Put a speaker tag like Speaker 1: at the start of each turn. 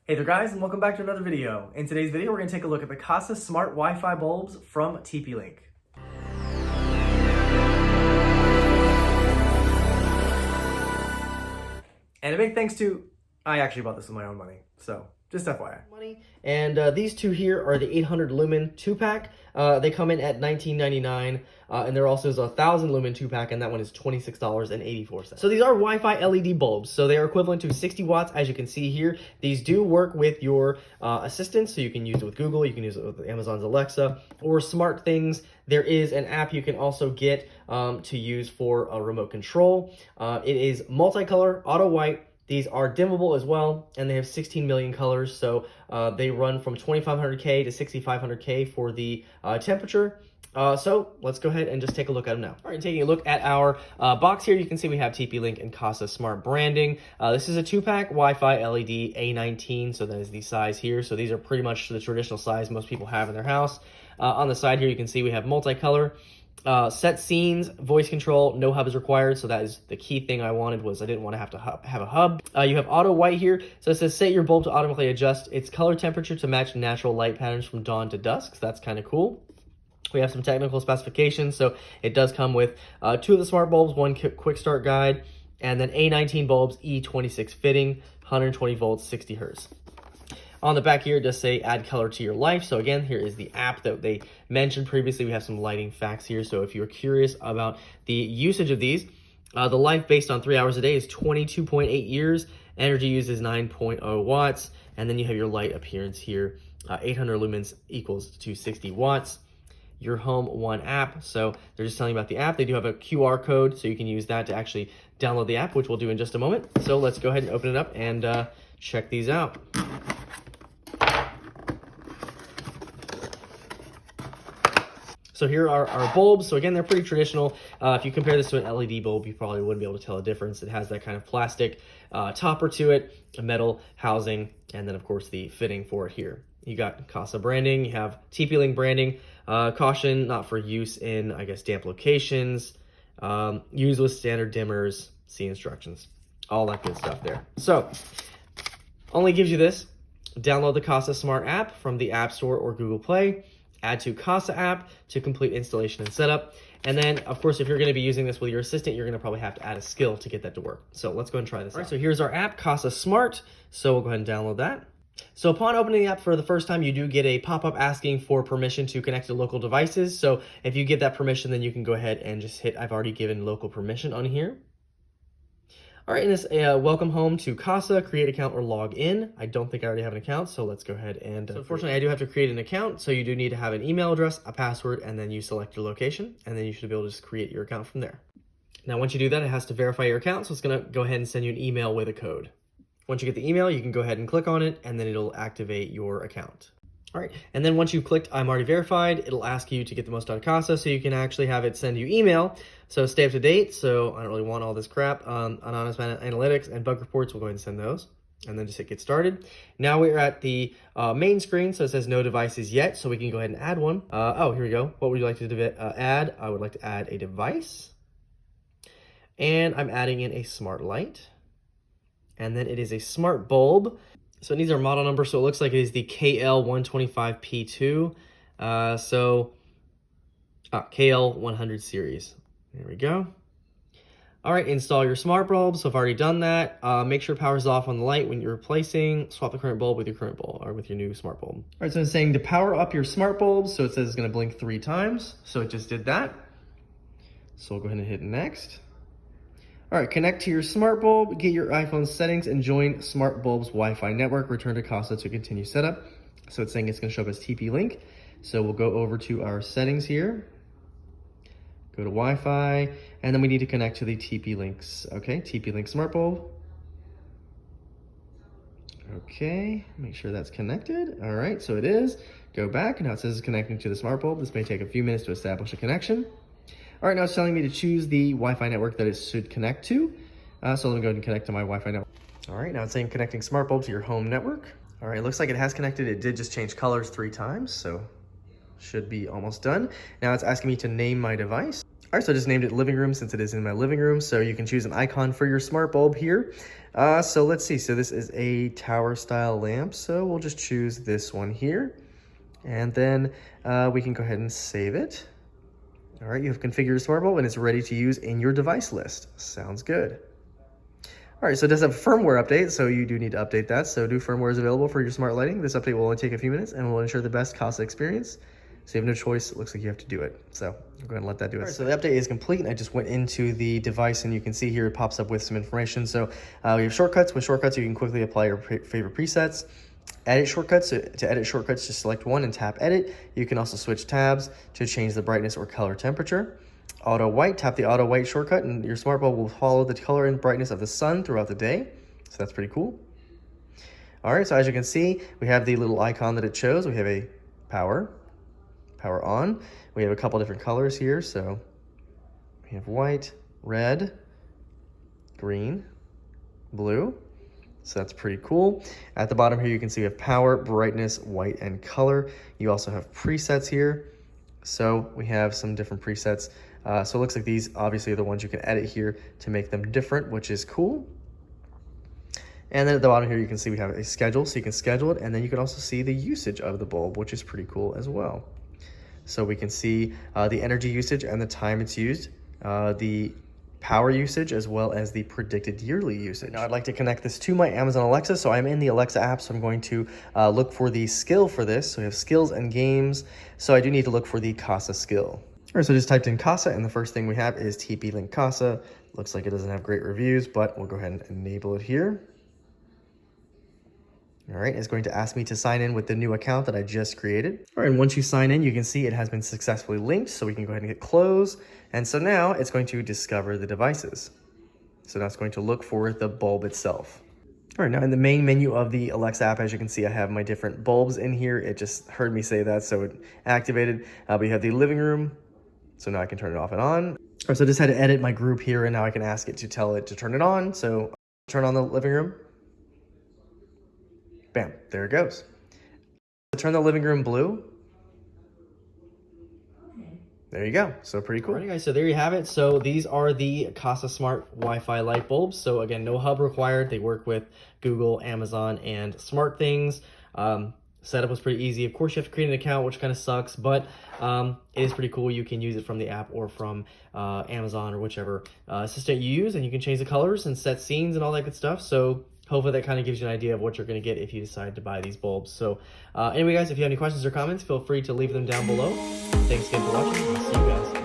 Speaker 1: Hey there guys, and welcome back to another video. In today's video, we're going to take a look at the Kasa Smart Wi-Fi bulbs from TP-Link. And a big thanks to, I actually bought this with my own money, so just FYI.
Speaker 2: And these two here are the 800 lumen 2-pack. They come in at $19.99, and there also is a 1000 lumen 2-pack, and that one is $26.84. So these are Wi-Fi LED bulbs, so they are equivalent to 60 watts, as you can see here. These do work with your assistants, so you can use it with Google, you can use it with Amazon's Alexa, or smart things. There is an app you can also get to use for a remote control. It is multicolor, auto white. These are dimmable as well, and they have 16 million colors, so they run from 2500K to 6500K for the temperature. So let's go ahead and just take a look at them now. All right, taking a look at our box here, you can see we have TP-Link and Kasa Smart branding. This is a 2-pack Wi-Fi LED A19, so that is the size here. So these are pretty much the traditional size most people have in their house. On the side here, you can see we have multicolor. Set scenes, voice control, no hub is required, so that is the key thing I wanted, was I didn't want to have a hub. You have auto white here, so it says set your bulb to automatically adjust its color temperature to match natural light patterns from dawn to dusk, so that's kind of cool. We have some technical specifications, so it does come with 2 of the smart bulbs, 1 quick start guide, and then A19 bulbs, E26 fitting, 120 volts, 60 hertz. On the back here, it does say add color to your life. So again, here is the app that they mentioned previously. We have some lighting facts here. So if you're curious about the usage of these, the life based on 3 hours a day is 22.8 years. Energy used is 9.0 watts. And then you have your light appearance here. 800 lumens equals to 60 watts. Your Home One app. So they're just telling you about the app. They do have a QR code, so you can use that to actually download the app, which we'll do in just a moment. So let's go ahead and open it up and check these out. So here are our bulbs. So again, they're pretty traditional. If you compare this to an LED bulb, you probably wouldn't be able to tell a difference. It has that kind of plastic topper to it, a metal housing, and then of course the fitting for it here. You got Kasa branding, you have TP-Link branding, caution, not for use in, I guess, damp locations, use with standard dimmers, see instructions, all that good stuff there. So only gives you this. Download the Kasa Smart app from the App Store or Google Play. Add to Kasa app to complete installation and setup. And then, of course, if you're going to be using this with your assistant, you're going to probably have to add a skill to get that to work. So let's go and try this out. All right, so here's our app, Kasa Smart. So we'll go ahead and download that. So upon opening the app for the first time, you do get a pop-up asking for permission to connect to local devices. So if you give that permission, then you can go ahead and just hit I've already given local permission on here. All right, and this welcome home to Kasa, create account or log in. I don't think I already have an account, so let's go ahead and... So unfortunately, I do have to create an account, so you do need to have an email address, a password, and then you select your location, and then you should be able to just create your account from there. Now, once you do that, it has to verify your account, so it's gonna go ahead and send you an email with a code. Once you get the email, you can go ahead and click on it, and then it'll activate your account. All right, and then once you've clicked I'm already verified, it'll ask you to get the most out of Kasa, so you can actually have it send you email. So stay up to date. So I don't really want all this crap. Anonymous analytics and bug reports, we'll go ahead and send those. And then just hit get started. Now we're at the main screen, so it says no devices yet, so we can go ahead and add one. Oh, here we go. What would you like to add? I would like to add a device. And I'm adding in a smart light. And then it is a smart bulb. So it needs our model number, so it looks like it is the KL125P2. KL100 series. There we go. All right, install your smart bulb. So I've already done that. Make sure power is off on the light when you're replacing. Swap the current bulb with your current bulb or with your new smart bulb. All right, so it's saying to power up your smart bulb. So it says it's gonna blink 3 times. So it just did that. So we'll go ahead and hit next. All right, connect to your smart bulb, get your iPhone settings, and join Smart Bulb's Wi-Fi network. Return to Kasa to continue setup. So it's saying it's going to show up as TP-Link. So we'll go over to our settings here. Go to Wi-Fi, and then we need to connect to the TP-Links. Okay, TP-Link smart bulb. Okay, make sure that's connected. All right, so it is. Go back, and now it says it's connecting to the smart bulb. This may take a few minutes to establish a connection. All right, now it's telling me to choose the Wi-Fi network that it should connect to. So let me go ahead and connect to my Wi-Fi network. All right, now it's saying connecting smart bulb to your home network. All right, looks like it has connected. It did just change colors 3 times, so should be almost done. Now it's asking me to name my device. All
Speaker 1: All right, so I just named it living room since it is in my living room. So you can choose an icon for your smart bulb here. So let's see. So this is a tower style lamp. So we'll just choose this one here. And then we can go ahead and save it. All right, you have configured your smart bulb and it's ready to use in your device list. Sounds good. All right, so it does have a firmware update, so you do need to update that. So new firmware is available for your smart lighting. This update will only take a few minutes and will ensure the best Kasa experience. So you have no choice. It looks like you have to do it. So go ahead and let that do it. All right, so the update is complete. I just went into the device and you can see here it pops up with some information. So we have shortcuts. With shortcuts, you can quickly apply your favorite presets. Edit shortcuts. To edit shortcuts, just select one and tap edit. You can also switch tabs to change the brightness or color temperature. Auto white, tap the auto white shortcut and your smart bulb will follow the color and brightness of the sun throughout the day. So that's pretty cool. All right, so as you can see, we have the little icon that it shows. We have a power on. We have a couple different colors here. So we have white, red, green, blue. So that's pretty cool. At the bottom here, you can see we have power, brightness, white, and color. You also have presets here. So we have some different presets. So it looks like these obviously are the ones you can edit here to make them different, which is cool. And then at the bottom here, you can see we have a schedule, so you can schedule it. And then you can also see the usage of the bulb, which is pretty cool as well. So we can see the energy usage and the time it's used, the power usage, as well as the predicted yearly usage. Now I'd like to connect this to my Amazon Alexa. So I'm in the Alexa app, so I'm going to look for the skill for this. So we have skills and games. So I do need to look for the Kasa skill. All right, so I just typed in Kasa, and the first thing we have is TP-Link Kasa. Looks like it doesn't have great reviews, but we'll go ahead and enable it here. All right, it's going to ask me to sign in with the new account that I just created. All right, and once you sign in, you can see it has been successfully linked, so we can go ahead and hit close. And so now it's going to discover the devices. So now it's going to look for the bulb itself. All right, now in the main menu of the Alexa app, as you can see, I have my different bulbs in here. It just heard me say that, so it activated. We have the living room, so now I can turn it off and on. All right, so I just had to edit my group here, and now I can ask it to tell it to turn it on. So turn on the living room. Bam, there it goes. Turn the living room blue. There you go. So pretty cool.
Speaker 2: Alright guys, so there you have it. So these are the Kasa Smart Wi-Fi light bulbs. So again, no hub required. They work with Google, Amazon, and SmartThings. Setup was pretty easy. Of course, you have to create an account, which kind of sucks, but it is pretty cool. You can use it from the app or from Amazon or whichever assistant you use, and you can change the colors and set scenes and all that good stuff. So hopefully that kind of gives you an idea of what you're going to get if you decide to buy these bulbs. So anyway, guys, if you have any questions or comments, feel free to leave them down below. Thanks again for watching. I'll see you guys.